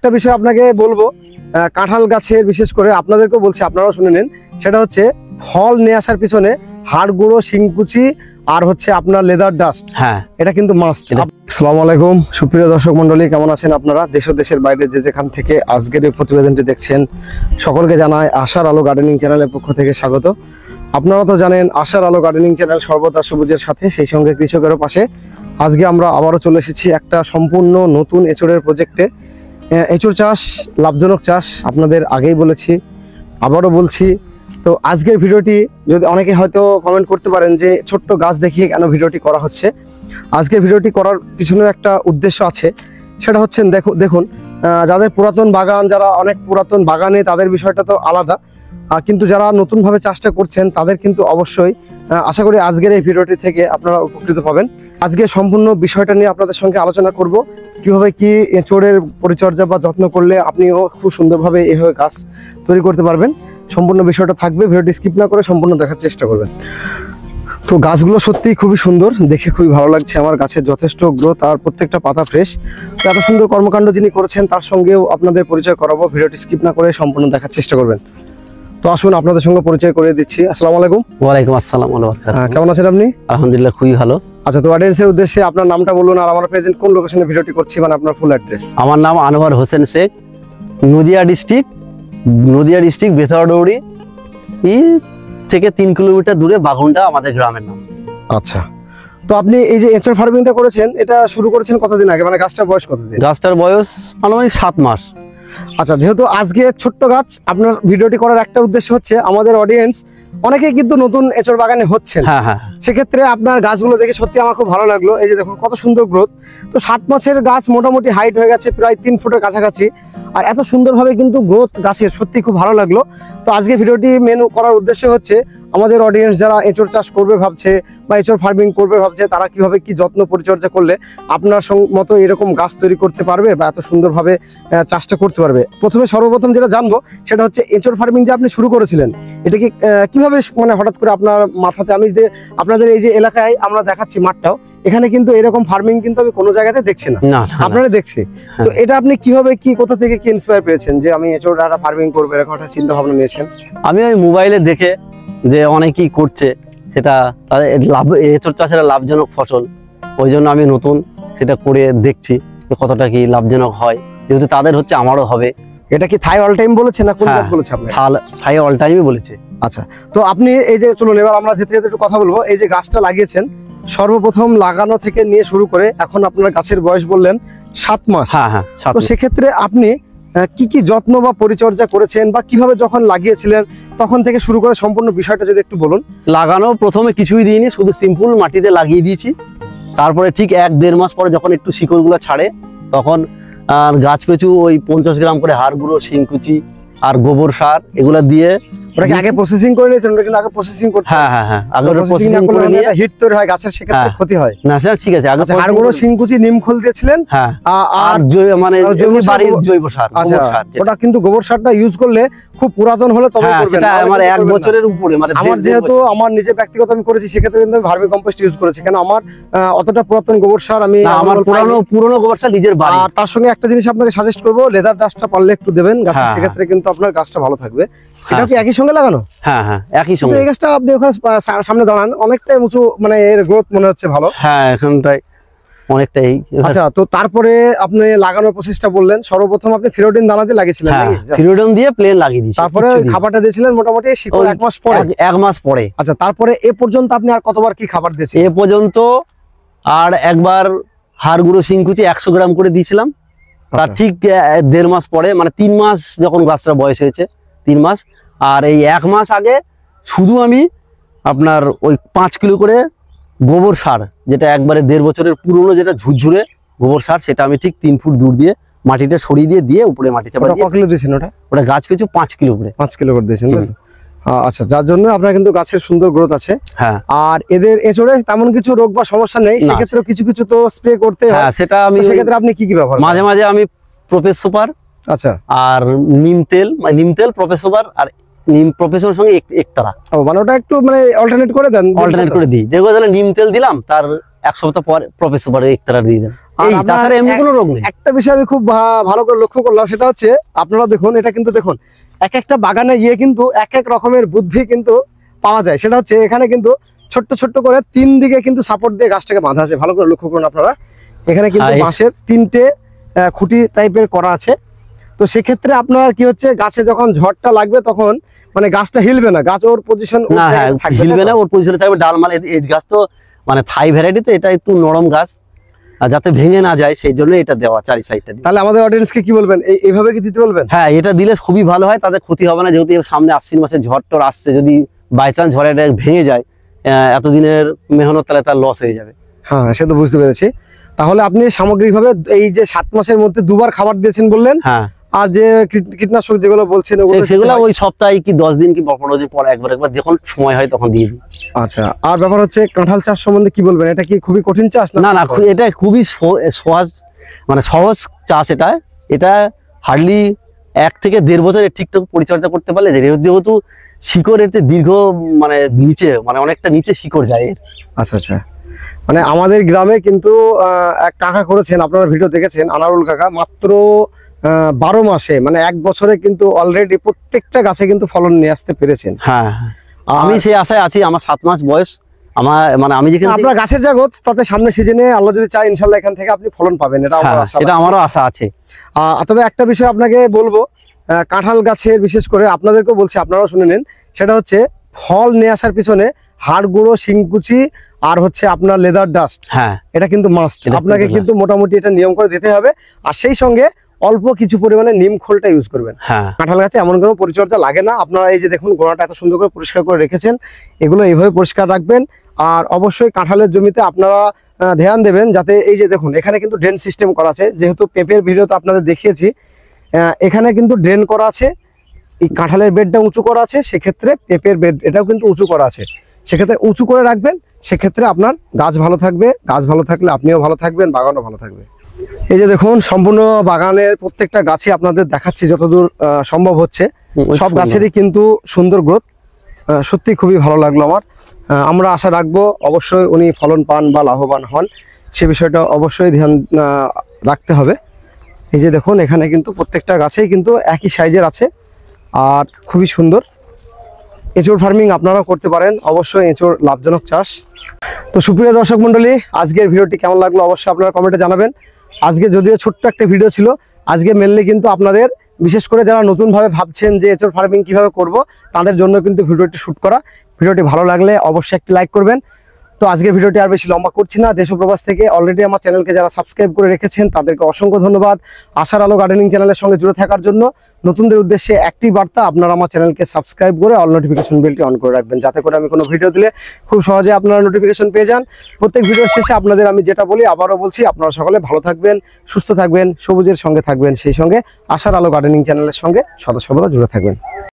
একটা বিষয় আপনাকে বলবো, কাঁঠাল গাছের বিশেষ করে আপনাদেরকেও বলছি, আপনারাও শুনে নেন। সেটা হচ্ছে ফল নিয়ে আসার পিছনে হাড় গুঁড়ো, শিংকুচি আর হচ্ছে আপনার লেদার ডাস্ট, হ্যাঁ এটা কিন্তু মাস্ট। আসসালামু আলাইকুম সুপ্রিয় দর্শক মন্ডলী, কেমন আছেন আপনারা? দেশ ও দেশের বাইরে যে যেখান থেকে আজকের এই প্রতিবেদনটি দেখছেন, সকলকে জানাই আশার আলো গার্ডেনিং চ্যানেলের পক্ষ থেকে স্বাগত। আপনারা তো জানেন আশার আলো গার্ডেনিং চ্যানেল সর্বদা সবুজের সাথে, সেই সঙ্গে কৃষকেরও পাশে। আজকে আমরা আবারও চলে এসেছি একটা সম্পূর্ণ নতুন এঁচড়ের প্রজেক্টে। এঁচড় চাষ লাভজনক চাষ, আপনাদের আগেই বলেছি, আবারও বলছি। তো আজকের ভিডিওটি, যদি অনেকে হয়তো কমেন্ট করতে পারেন যে ছোট্ট গাছ দেখিয়ে কেন ভিডিওটি করা হচ্ছে, আজকের ভিডিওটি করার পিছনে একটা উদ্দেশ্য আছে। সেটা হচ্ছে দেখুন, যাদের পুরাতন বাগান, যারা অনেক পুরাতন বাগানে, তাদের বিষয়টা তো আলাদা, কিন্তু যারা নতুনভাবে চাষটা করছেন তাদের কিন্তু অবশ্যই আশা করি আজকের এই ভিডিওটি থেকে আপনারা উপকৃত পাবেন। আজকে সম্পূর্ণ বিষয়টা নিয়ে আপনাদের সঙ্গে আলোচনা করব, কিভাবে কি এঁচড়ের পরিচর্যা বা যত্ন করলে আপনিও খুব সুন্দরভাবে এইভাবে গাছ তৈরি করতে পারবেন। সম্পূর্ণ বিষয়টা থাকবে, ভিডিওটি স্কিপ না করে সম্পূর্ণ দেখার চেষ্টা করবেন। তো গাছগুলো সত্যিই খুবই সুন্দর, দেখে খুবই ভালো লাগছে। আমার গাছের যথেষ্ট গ্রোথ আর প্রত্যেকটা পাতা ফ্রেশ। তো এত সুন্দর কর্মকাণ্ড যিনি করেছেন তার সঙ্গেও আপনাদের পরিচয় করাবো, ভিডিওটি স্কিপ না করে সম্পূর্ণ দেখার চেষ্টা করবেন। তো আসুন আপনাদের সঙ্গে পরিচয় করে দিচ্ছি। আসসালামু আলাইকুম। ওয়ালাইকুম আসসালাম। কেমন আছেন আপনি? আলহামদুলিল্লাহ খুবই ভালো। আচ্ছা, তো অডিয়েন্সের উদ্দেশ্যে আপনার নামটা বলুন, আর আমরা প্রেজেন্ট কোন লোকেশনে ভিডিওটি করছি, মানে আপনার ফুল অ্যাড্রেস। আমার নাম আনোয়ার হোসেন শেখ, নদিয়া ডিস্ট্রিক্ট বেথরডৌড়ি থেকে 3 কিলোমিটার দূরে বাগুন্ডা আমাদের গ্রামের নাম। আচ্ছা, তো আপনি এই যে এঁচড় ফার্মিংটা করেছেন, এটা শুরু করেছেন কতদিন আগে, মানে গাছটার বয়স কতদিন? গাছটার বয়স আনুমানিক 7 মাস। আচ্ছা, যেহেতু আজকে ছোট্ট গাছ, আপনার ভিডিওটি করার একটা উদ্দেশ্য হচ্ছে আমাদের অডিয়েন্স অনেকেই কিন্তু নতুন এঁচড় বাগানে হচ্ছেন। হ্যাঁ, সেক্ষেত্রে আপনার গাছগুলো দেখে সত্যি আমার খুব ভালো লাগলো। এই যে দেখুন কত সুন্দর গ্রোথ। তো 7 মাসের গাছ মোটামুটি হাইট হয়ে গেছে প্রায় 3 ফুটের কাছাকাছি, আর এত সুন্দরভাবে কিন্তু গ্রোথ গাছের, সত্যি খুব ভালো লাগলো। তো আজকে ভিডিওটি মেনু করার উদ্দেশ্য হচ্ছে আমাদের অডিয়েন্স যারা এঁচড় চাষ করবে ভাবছে বা এঁচড় ফার্মিং করবে ভাবছে, তারা কিভাবে কি যত্ন পরিচর্যা করলে আপনার মতো এরকম গাছ তৈরি করতে পারবে বা এত সুন্দরভাবে চাষটা করতে পারবে। সর্বপ্রথম যেটা জানবো সেটা হচ্ছে এঁচড় ফার্মিং যে আপনি শুরু করেছিলেন, এটা কি কিভাবে, মানে হঠাৎ করে আপনার মাথাতে? আমি যে আপনাদের এই যে এলাকায় আমরা দেখাচ্ছি মাঠটাও, এখানে কিন্তু এরকম ফার্মিং কিন্তু আমি কোনো জায়গাতে দেখছি না, আপনারা দেখছি। তো এটা আপনি কিভাবে কি, কোথা থেকে কি ইন্সপায়ার পেয়েছেন যে আমি এঁচড় ফার্মিং করবো, এরকম একটা চিন্তা ভাবনা নিয়েছেন? আমি ওই মোবাইলে দেখে যে অনেকেই করছে, সেটা তাদের লাভ, এঁচড় চাষের লাভজনক ফসল, ওই জন্য আমি নতুন সেটা করে দেখছি যে কতটা কি লাভজনক হয়। যেহেতু তাদের হচ্ছে, আমারও হবে। এটা কি থাই অল টাইম বলেছে না কোন জাত বলেছে আপনি? থাই অল টাইমই বলেছে। আচ্ছা, তো আপনি এই যে, চলুন এবার আমরা যেতে যেতে একটু কথা বলবো। এই যে গাছটা লাগিয়েছেন, সর্বপ্রথম লাগানো থেকে নিয়ে শুরু করে এখন আপনার গাছের বয়স বললেন 7 মাস। হ্যাঁ, তো সেক্ষেত্রে আপনি কি কি যত্ন বা পরিচর্যা করেছেন, বা কিভাবে যখন লাগিয়েছিলেন তখন থেকে শুরু করে সম্পূর্ণ বিষয়টা যদি একটু বলুন। লাগানো প্রথমে কিছুই দিইনি, শুধু সিম্পল মাটিতে লাগিয়ে দিয়েছি। তারপরে ঠিক 1-1.5 মাস পরে যখন একটু শিকড়গুলো ছাড়ে, তখন গাছ পিছু ওই 50 গ্রাম করে হাড় গুঁড়ো, শিংকুচি আর গোবর সার এগুলো দিয়ে। ওটাকে আগে প্রসেসিং করে নিয়েছেন? ওটা কিন্তু আগে প্রসেসিং করতে হয়। হ্যাঁ, আগে প্রসেসিং করে নিয়ে হিট তৈরি হয় গাছের, সেক্ষেত্রে ক্ষতি হয় না। সেটা ঠিক আছে। আগে হাড় গুঁড়ো, শিংকুচি, নিমখোল দিয়েছিলেন। হ্যাঁ, আর মানে বাড়ির জৈব সার। ওটা কিন্তু গোবর সারটা ইউজ করলে খুব পুরাতন হলে তবে করবেন। সেটা আমার 1 বছরের উপরে, মানে আমার যেহেতু আমার নিজে ব্যক্তিগত আমি করেছি, সেক্ষেত্রে কিন্তু আমি ভার্মি কম্পোস্ট ইউজ করেছি, কেন আমার অতটা পুরাতন গোবর সার আমি, আমার পুরনো গোবর সার নিজের বাড়ি। আর তার সঙ্গে একটা জিনিস আপনাকে সাজেস্ট করবো, লেদার ডাস্টটা পারলে একটু দেবেন গাছে, সেক্ষেত্রে কিন্তু আপনার গাছটা ভালো থাকবে। এটা কি একই সঙ্গে লাগানো? হ্যাঁ, একই সঙ্গে। এই গাছটা আপনি ওখানে সামনে দাঁড়ান, অনেকটাই উঁচু, মানে এর গ্রোথ মনে হচ্ছে ভালো। হ্যাঁ, এখানটাই অনেকটাই। আচ্ছা, তো তারপরে আপনি লাগানোর প্রসেসটা বললেন, সর্বপ্রথম আপনি ফিরোডিন দানা দিয়ে লাগিয়েছিলেন নাকি? ফিরোডিন দিয়ে প্লেন লাগিয়ে দিয়েছি। তারপরে খাবারটা দিয়েছিলেন মোটামুটি 1 মাস পরে? 1 মাস পরে। আচ্ছা, তারপরে এ পর্যন্ত আপনি আর কতবার কি খাবার দিয়েছেন? এ পর্যন্ত আর একবার হাড় গুঁড়ো, শিংকুচি 100 গ্রাম করে দিয়েছিলাম। তার ঠিক 1.5 মাস পরে, মানে 3 মাস যখন গাছটা বয়স হয়েছে, 3 মাস। আর এই 1 মাস আগে শুধু আমি আপনার ওই 5 কিলো করে গোবর সার, যেটা একবারে 1.5 বছরের পুরনো, যেটা ঝুরঝুরে গোবর সার, সেটা আমি ঠিক 3 ফুট দূর দিয়ে মাটিটা সরিয়ে দিয়ে উপরে মাটি চাপা দিয়ে। কত কিলো দিয়েছেন ওটা? গাছ পিছু 5 কিলো করে। 5 কিলো করে দিয়েছেন। আচ্ছা, যার জন্য আপনার কিন্তু গাছের সুন্দর গ্রোথ আছে। হ্যাঁ, আর এদের এঁচড়ে তেমন কিছু রোগ বা সমস্যা নেই, সেক্ষেত্রে কিছু কিছু তো স্প্রে করতে হয়। হ্যাঁ, সেটা আমি, সেক্ষেত্রে আপনি কি কি ব্যবহার? মাঝে মাঝে আমি প্রোপেস সুপার, আচ্ছা, আর নিম তেল, প্রোপেস সুপার আর নিম প্রফেসরের সঙ্গে একতারা। মানে ওটা একটু মানে অল্টারনেট করে দেন? অল্টারনেট করে দিই। যেগুলো নিম তেল দিলাম, তার 1 সপ্তাহ পর প্রফেসর একতারা দিয়ে দেন। আর এই আপনার তাছাড়া এমনি কোনো রোগ নেই। একটা বিষয় আমি খুব ভালো করে লক্ষ্য করলাম, সেটা হচ্ছে আপনারা দেখুন, এটা কিন্তু দেখুন এক একটা বাগানে গিয়ে কিন্তু এক এক রকমের বুদ্ধি কিন্তু পাওয়া যায়। সেটা হচ্ছে এখানে কিন্তু ছোট্ট ছোট্ট করে 3 দিকে কিন্তু সাপোর্ট দিয়ে গাছটাকে বাঁধা আছে। ভালো করে লক্ষ্য করুন আপনারা, এখানে কিন্তু হ্যাঁ, বাঁশের 3টে খুঁটি টাইপের করা আছে। তো সেক্ষেত্রে আপনার কি হচ্ছে, গাছে যখন ঝড়টা লাগবে তখন মানে গাছটা হিলবে না, গাছ ওর পজিশন না, হ্যাঁ, হিলবে না, ওর পজিশনে থাকবে। ডালমাল এই গাছ তো মানে থাই ভ্যারাইটি, তো এটা একটু নরম গাছ, আর যাতে ভেঙে না যায় সেই জন্য এটা দেওয়া চারি সাইডটা। তাহলে আমাদের অডিয়েন্সকে কি বলবেন, এইভাবে কি দিতে বলবেন? হ্যাঁ, এটা দিলে খুবই ভালো হয়, তাদের ক্ষতি হবে না। যেহেতু সামনে আশ্বিন মাসে ঝড় টর আসছে, যদি বাই চান্স ঝড়ে এটা ভেঙে যায়, এতদিনের মেহনত তাহলে তার লস হয়ে যাবে। হ্যাঁ, সে তো বুঝতে পেরেছি। তাহলে আপনি সামগ্রিকভাবে এই যে 7 মাসের মধ্যে 2বার খাবার দিয়েছেন বললেন, হ্যাঁ, আর যে কীটনাশক যেগুলো বলছেন সেগুলো ওই সপ্তাহে কি 10 দিন কি 15 দিন পর একবার যখন সময় হয় তখন দিয়ে দিই। আচ্ছা, আর ব্যাপার হচ্ছে কাঁঠাল চাষ সম্বন্ধে কি বলবেন? এটা কি খুবই কঠিন চাষ? না না, এটা খুবই সহজ, মানে সহজ চাষ। এটা হার্ডলি 1 থেকে 1.5 বছর ঠিকঠাক পরিচর্যা করতে পারলে, যেহেতু শিকড় এতে দীর্ঘ, মানে নিচে, মানে অনেকটা নিচে শিকড় যায় এর। আচ্ছা আচ্ছা, মানে আমাদের গ্রামে কিন্তু এক কাকা করেছেন, আপনারা ভিডিও দেখেছেন, আনারুল কাকা, মাত্র 12 মাসে মানে 1 বছরে কিন্তু অলরেডি প্রত্যেকটা গাছে কিন্তু ফলন নিয়ে আসতে পেরেছেন। হ্যাঁ, আমি সেই আশায় আছি। আমার 7 মাস বয়স, আমার মানে আমি যেখানে আপনার গাছের জগৎ, তাতে সামনে সিজনে আল্লাহ যদি চায় ইনশাল্লাহ এখান থেকে আপনি ফলন পাবেন, এটা আমার আশা। এটা আমারও আশা আছে। তবে একটা বিষয় আপনাকে বলবো, কাঁঠাল গাছের বিশেষ করে আপনাদেরকেও বলছি, আপনারাও শুনে নেন, সেটা হচ্ছে ফল নিয়ে আসার পিছনে হাড় গুঁড়ো, শিংকুচি আর হচ্ছে আপনার লেদার ডাস্ট, হ্যাঁ, এটা কিন্তু মাস্ট। এটা আপনাকে কিন্তু কিন্তু মোটামুটি এটা নিয়ম করে দিতে হবে। আর সেই সঙ্গে অল্প কিছু পরিমাণে নিম খোলটা ইউজ করবেন। হ্যাঁ, কাঁঠাল গাছে এমন কোনো পরিচর্যা লাগে না। আপনারা এই যে দেখুন গোড়াটা এত সুন্দর করে পরিষ্কার করে রেখেছেন, এগুলো এইভাবে পরিষ্কার রাখবেন। আর অবশ্যই কাঁঠালের জমিতে আপনারা ধ্যান দেবেন, যাতে এই যে দেখুন এখানে কিন্তু ড্রেন সিস্টেম করা আছে। যেহেতু পেঁপের ভিডিও তো আপনাদের দেখিয়েছি, এখানে কিন্তু ড্রেন করা আছে, এই কাঁঠালের বেডটা উঁচু করা আছে, সেক্ষেত্রে পেঁপের বেড এটাও কিন্তু উঁচু করা আছে। সেক্ষেত্রে উঁচু করে রাখবেন, সেক্ষেত্রে আপনার গাছ ভালো থাকবে। গাছ ভালো থাকলে আপনিও ভালো থাকবেন, বাগানও ভালো থাকবে। এই যে দেখুন সম্পূর্ণ বাগানের প্রত্যেকটা গাছে আপনাদের দেখাচ্ছি যতদূর সম্ভব হচ্ছে, সব গাছেরই কিন্তু সুন্দর গ্রোথ। সত্যি খুবই ভালো লাগলো আমার। আমরা আশা রাখবো অবশ্যই উনি ফলন পান বা লাভবান হন, সে বিষয়টা অবশ্যই ধ্যান রাখতে হবে। এই যে দেখুন এখানে কিন্তু প্রত্যেকটা গাছেই কিন্তু একই সাইজের আছে আর খুবই সুন্দর। এঁচোড় ফার্মিং আপনারাও করতে পারেন, অবশ্যই এঁচোড় লাভজনক চাষ। তো সুপ্রিয় দর্শক মণ্ডলী, আজকের ভিডিওটি কেমন লাগলো অবশ্যই আপনারা কমেন্টে জানাবেন। আজকে যদিও ছোট্ট একটা ভিডিও ছিল, আজকে মেনলি কিন্তু আপনাদের, বিশেষ করে যারা নতুনভাবে ভাবছেন যে এঁচোড় ফার্মিং কিভাবে করব, তাদের জন্য কিন্তু ভিডিওটি শ্যুট করা। ভিডিওটি ভালো লাগলে অবশ্যই একটি লাইক করবেন। তো আজকের ভিডিওটি আর বেশি লম্বা করছি না। দেশ ও প্রবাস থেকে অলরেডি আমার চ্যানেলকে যারা সাবস্ক্রাইব করে রেখেছেন তাদেরকে অসংখ্য ধন্যবাদ আশার আলো গার্ডেনিং চ্যানেলের সঙ্গে জুড়ে থাকার জন্য। নতুনদের উদ্দেশ্যে একটি বার্তা, আপনারা আমার চ্যানেলকে সাবস্ক্রাইব করে অল নোটিফিকেশন বেলটি অন করে রাখবেন, যাতে করে আমি কোনো ভিডিও দিলে খুব সহজে আপনারা নোটিফিকেশন পেয়ে যান। প্রত্যেক ভিডিওর শেষে আপনাদের আমি যেটা বলি আবারও বলছি, আপনারা সকলে ভালো থাকবেন, সুস্থ থাকবেন, সবুজের সঙ্গে থাকবেন, সেই সঙ্গে আশার আলো গার্ডেনিং চ্যানেলের সঙ্গে সদা সর্বদা জুড়ে থাকবেন।